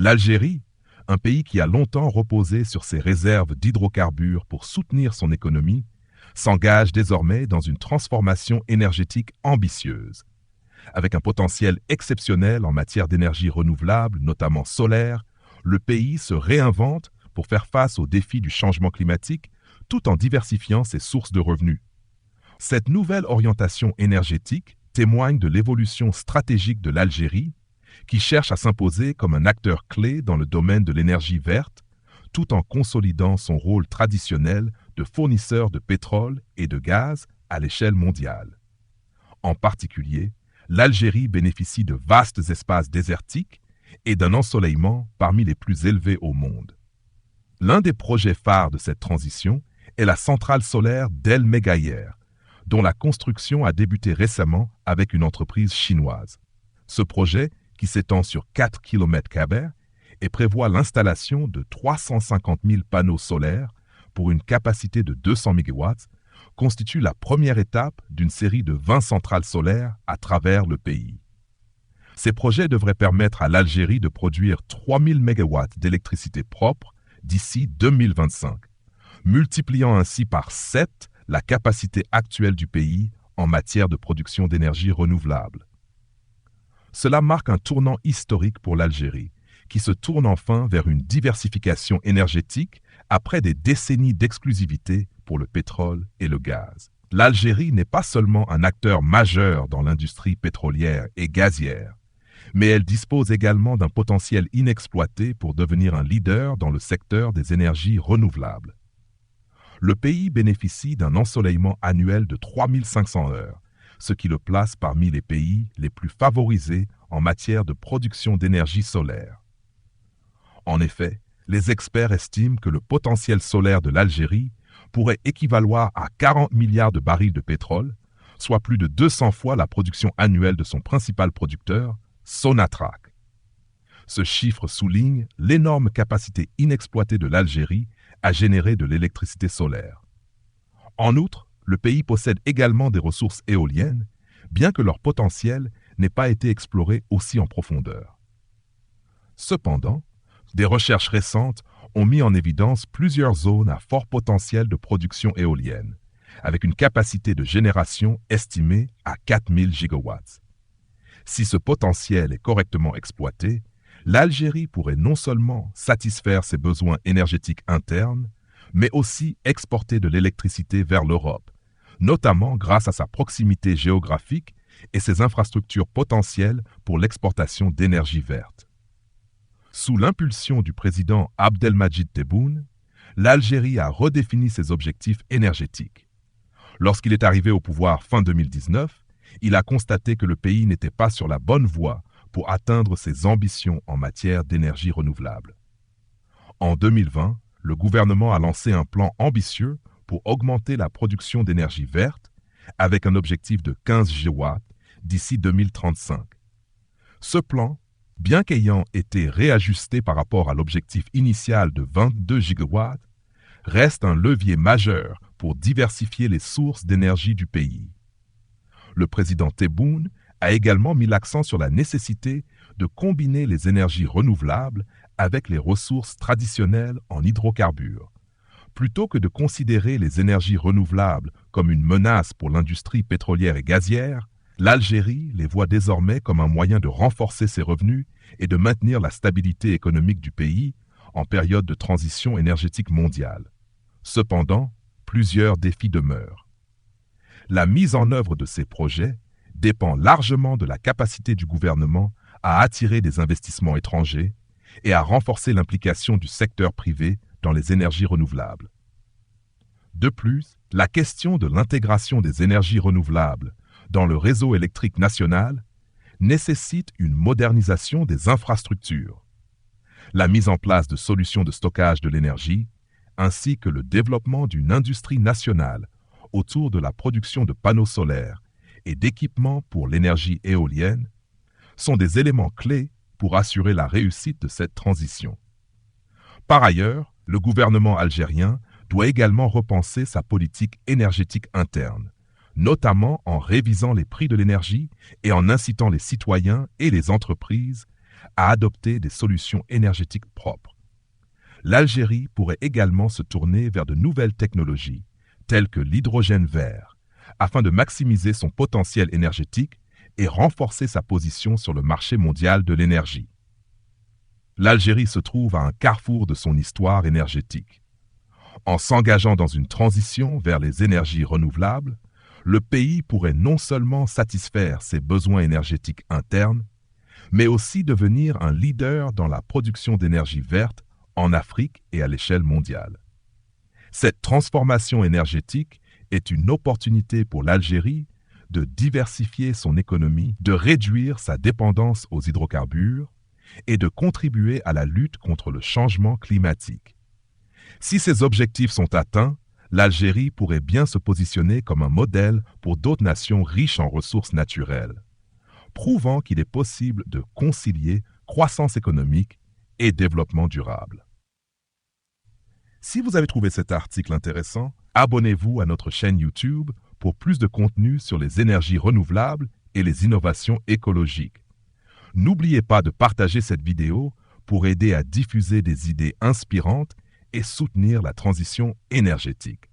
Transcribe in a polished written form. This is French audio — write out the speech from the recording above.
L'Algérie, un pays qui a longtemps reposé sur ses réserves d'hydrocarbures pour soutenir son économie, s'engage désormais dans une transformation énergétique ambitieuse. Avec un potentiel exceptionnel en matière d'énergie renouvelable, notamment solaire, le pays se réinvente pour faire face aux défis du changement climatique tout en diversifiant ses sources de revenus. Cette nouvelle orientation énergétique témoigne de l'évolution stratégique de l'Algérie, qui cherche à s'imposer comme un acteur clé dans le domaine de l'énergie verte, tout en consolidant son rôle traditionnel de fournisseur de pétrole et de gaz à l'échelle mondiale. En particulier, l'Algérie bénéficie de vastes espaces désertiques et d'un ensoleillement parmi les plus élevés au monde. L'un des projets phares de cette transition est la centrale solaire d'El Megayer, dont la construction a débuté récemment avec une entreprise chinoise. Ce projet, qui s'étend sur 4 km² et prévoit l'installation de 350 000 panneaux solaires pour une capacité de 200 MW, constitue la première étape d'une série de 20 centrales solaires à travers le pays. Ces projets devraient permettre à l'Algérie de produire 3000 MW d'électricité propre d'ici 2025, multipliant ainsi par 7 la capacité actuelle du pays en matière de production d'énergie renouvelable. Cela marque un tournant historique pour l'Algérie, qui se tourne enfin vers une diversification énergétique après des décennies d'exclusivité pour le pétrole et le gaz. L'Algérie n'est pas seulement un acteur majeur dans l'industrie pétrolière et gazière, mais elle dispose également d'un potentiel inexploité pour devenir un leader dans le secteur des énergies renouvelables. Le pays bénéficie d'un ensoleillement annuel de 3500 heures, ce qui le place parmi les pays les plus favorisés en matière de production d'énergie solaire. En effet, les experts estiment que le potentiel solaire de l'Algérie pourrait équivaloir à 40 milliards de barils de pétrole, soit plus de 200 fois la production annuelle de son principal producteur, Sonatrach. Ce chiffre souligne l'énorme capacité inexploitée de l'Algérie à générer de l'électricité solaire. En outre, le pays possède également des ressources éoliennes, bien que leur potentiel n'ait pas été exploré aussi en profondeur. Cependant, des recherches récentes ont mis en évidence plusieurs zones à fort potentiel de production éolienne, avec une capacité de génération estimée à 4000 gigawatts. Si ce potentiel est correctement exploité, l'Algérie pourrait non seulement satisfaire ses besoins énergétiques internes, mais aussi exporter de l'électricité vers l'Europe, notamment grâce à sa proximité géographique et ses infrastructures potentielles pour l'exportation d'énergie verte. Sous l'impulsion du président Abdelmadjid Tebboune, l'Algérie a redéfini ses objectifs énergétiques. Lorsqu'il est arrivé au pouvoir fin 2019, il a constaté que le pays n'était pas sur la bonne voie pour atteindre ses ambitions en matière d'énergie renouvelable. En 2020, le gouvernement a lancé un plan ambitieux pour augmenter la production d'énergie verte avec un objectif de 15 gigawatts d'ici 2035. Ce plan, bien qu'ayant été réajusté par rapport à l'objectif initial de 22 gigawatts, reste un levier majeur pour diversifier les sources d'énergie du pays. Le président Tebboune a également mis l'accent sur la nécessité de combiner les énergies renouvelables avec les ressources traditionnelles en hydrocarbures. Plutôt que de considérer les énergies renouvelables comme une menace pour l'industrie pétrolière et gazière, l'Algérie les voit désormais comme un moyen de renforcer ses revenus et de maintenir la stabilité économique du pays en période de transition énergétique mondiale. Cependant, plusieurs défis demeurent. La mise en œuvre de ces projets dépend largement de la capacité du gouvernement à attirer des investissements étrangers et à renforcer l'implication du secteur privé dans les énergies renouvelables. De plus, la question de l'intégration des énergies renouvelables dans le réseau électrique national nécessite une modernisation des infrastructures, la mise en place de solutions de stockage de l'énergie, ainsi que le développement d'une industrie nationale autour de la production de panneaux solaires et d'équipements pour l'énergie éolienne, sont des éléments clés pour assurer la réussite de cette transition. Par ailleurs, le gouvernement algérien doit également repenser sa politique énergétique interne, notamment en révisant les prix de l'énergie et en incitant les citoyens et les entreprises à adopter des solutions énergétiques propres. L'Algérie pourrait également se tourner vers de nouvelles technologies, telles que l'hydrogène vert, afin de maximiser son potentiel énergétique et renforcer sa position sur le marché mondial de l'énergie. L'Algérie se trouve à un carrefour de son histoire énergétique. En s'engageant dans une transition vers les énergies renouvelables, le pays pourrait non seulement satisfaire ses besoins énergétiques internes, mais aussi devenir un leader dans la production d'énergie verte en Afrique et à l'échelle mondiale. Cette transformation énergétique est une opportunité pour l'Algérie de diversifier son économie, de réduire sa dépendance aux hydrocarbures et de contribuer à la lutte contre le changement climatique. Si ces objectifs sont atteints, l'Algérie pourrait bien se positionner comme un modèle pour d'autres nations riches en ressources naturelles, prouvant qu'il est possible de concilier croissance économique et développement durable. Si vous avez trouvé cet article intéressant, abonnez-vous à notre chaîne YouTube pour plus de contenu sur les énergies renouvelables et les innovations écologiques. N'oubliez pas de partager cette vidéo pour aider à diffuser des idées inspirantes et soutenir la transition énergétique.